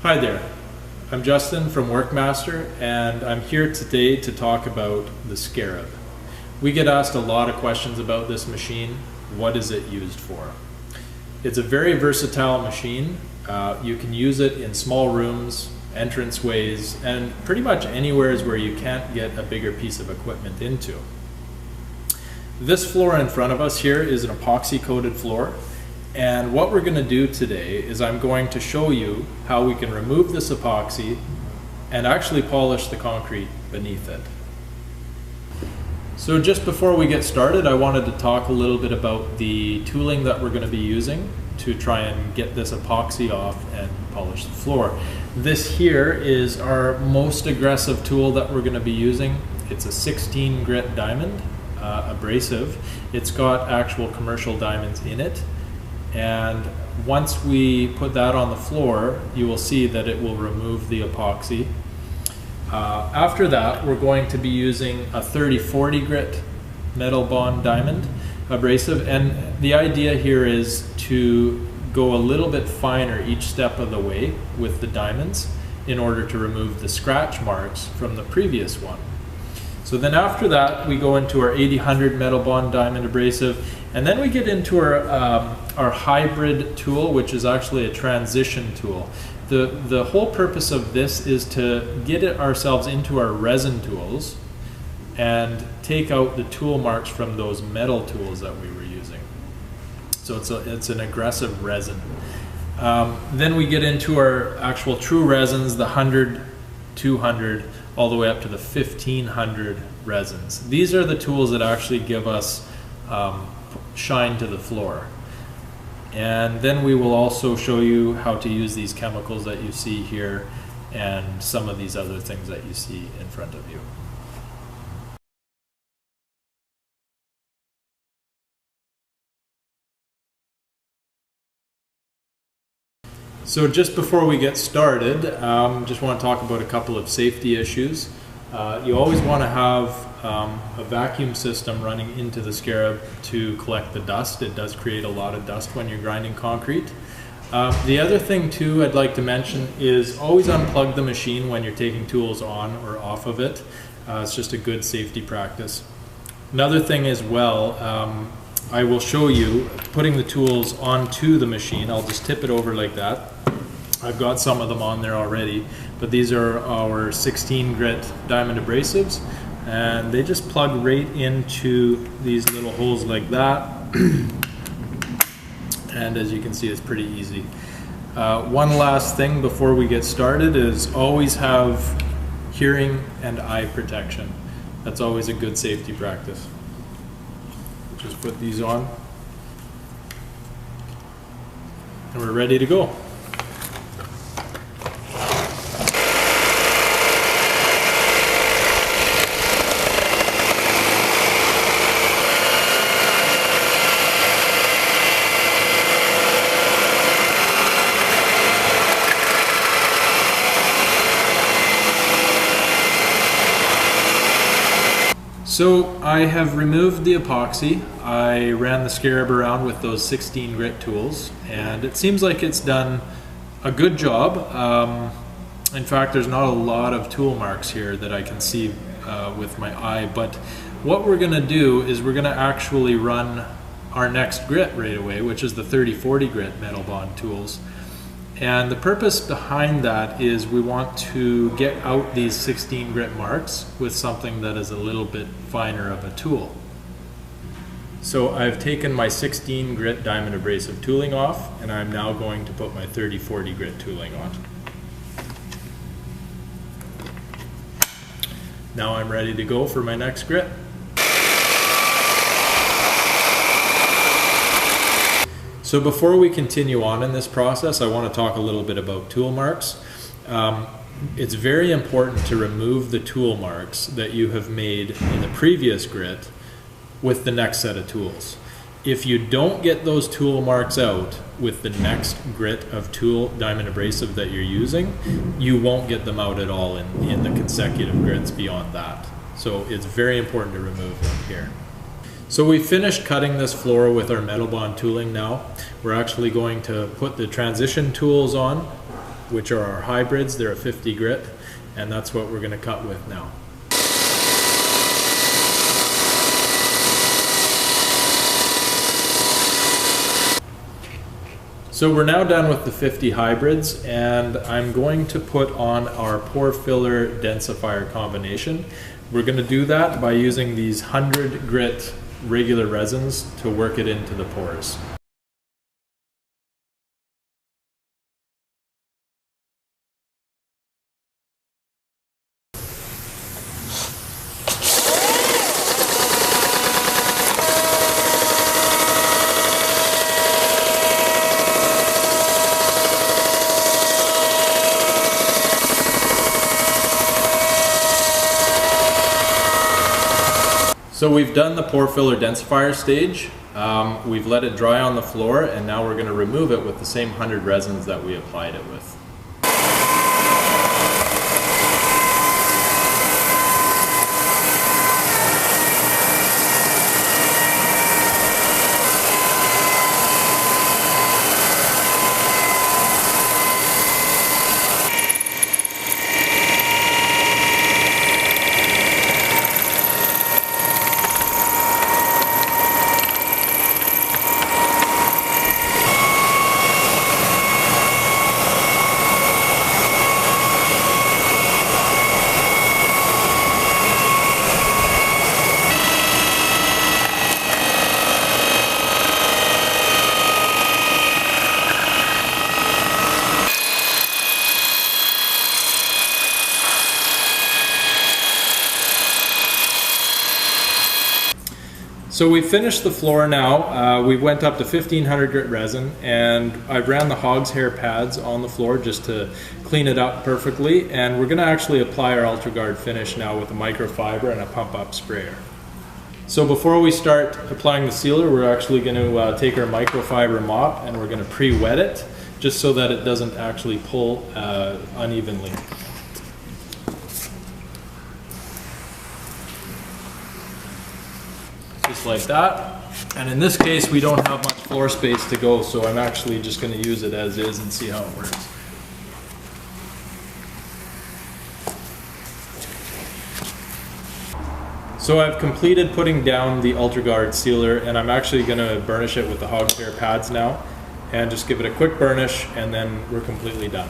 Hi there, I'm Justin from WerkMaster, and I'm here today to talk about the Scarab. We get asked a lot of questions about this machine. What is it used for? It's a very versatile machine. You can use it in small rooms, entranceways, and pretty much anywhere where you can't get a bigger piece of equipment into. This floor in front of us here is an epoxy coated floor. And what we're going to do today is I'm going to show you how we can remove this epoxy and actually polish the concrete beneath it. So just before we get started, I wanted to talk a little bit about the tooling that we're going to be using to try and get this epoxy off and polish the floor. This here is our most aggressive tool that we're going to be using. It's a 16 grit diamond abrasive. It's got actual commercial diamonds in it. And once we put that on the floor, you will see that it will remove the epoxy. After that, we're going to be using a 30-40 grit metal bond diamond abrasive. And the idea here is to go a little bit finer each step of the way with the diamonds in order to remove the scratch marks from the previous one. So then after that, we go into our 80-100 metal bond diamond abrasive, and then we get into our hybrid tool, which is actually a transition tool. The whole purpose of this is to get ourselves into our resin tools and take out the tool marks from those metal tools that we were using. So it's an aggressive resin. Then we get into our actual true resins, the 100, 200, all the way up to the 1500 resins. These are the tools that actually give us shine to the floor. And then we will also show you how to use these chemicals that you see here and some of these other things that you see in front of you. So just before we get started, just want to talk about a couple of safety issues. You always want to have a vacuum system running into the Scarab to collect the dust. It does create a lot of dust when you're grinding concrete. The other thing too I'd like to mention is always unplug the machine when you're taking tools on or off of it. It's just a good safety practice. Another thing as well, I will show you putting the tools onto the machine. I'll just tip it over like that. I've got some of them on there already, but these are our 16 grit diamond abrasives, and they just plug right into these little holes like that. And as you can see, it's pretty easy. One last thing before we get started is always have hearing and eye protection. That's always a good safety practice. Just put these on, and we're ready to go. So I have removed the epoxy. I ran the Scarab around with those 16 grit tools, and it seems like it's done a good job. In fact, there's not a lot of tool marks here that I can see with my eye, but what we're gonna do is we're gonna actually run our next grit right away, which is the 30-40 grit metal bond tools. And the purpose behind that is we want to get out these 16 grit marks with something that is a little bit finer of a tool. So I've taken my 16 grit diamond abrasive tooling off, and I'm now going to put my 30-40 grit tooling on. Now I'm ready to go for my next grit. So before we continue on in this process, I want to talk a little bit about tool marks. It's very important to remove the tool marks that you have made in the previous grit with the next set of tools. If you don't get those tool marks out with the next grit of tool diamond abrasive that you're using, you won't get them out at all in the consecutive grits beyond that. So it's very important to remove them here. So we finished cutting this floor with our metal bond tooling now. We're actually going to put the transition tools on which are our hybrids. They're a 50 grit, and that's what we're going to cut with now. So we're now done with the 50 hybrids, and I'm going to put on our pore filler densifier combination. We're going to do that by using these 100 grit regular resins to work it into the pores. So we've done the pore filler densifier stage. We've let it dry on the floor, and now we're going to remove it with the same 100 resins that we applied it with. So we finished the floor now. We went up to 1500 grit resin, and I ran the hog's hair pads on the floor just to clean it up perfectly. And we're going to actually apply our UltraGuard finish now with a microfiber and a pump up sprayer. So before we start applying the sealer, we're actually going to take our microfiber mop and we're going to pre-wet it just so that it doesn't actually pull unevenly. Just like that. And in this case, we don't have much floor space to go, so I'm actually just going to use it as is and see how it works. So I've completed putting down the UltraGuard sealer, and I'm actually going to burnish it with the hog's hair pads now, and just give it a quick burnish, and then we're completely done.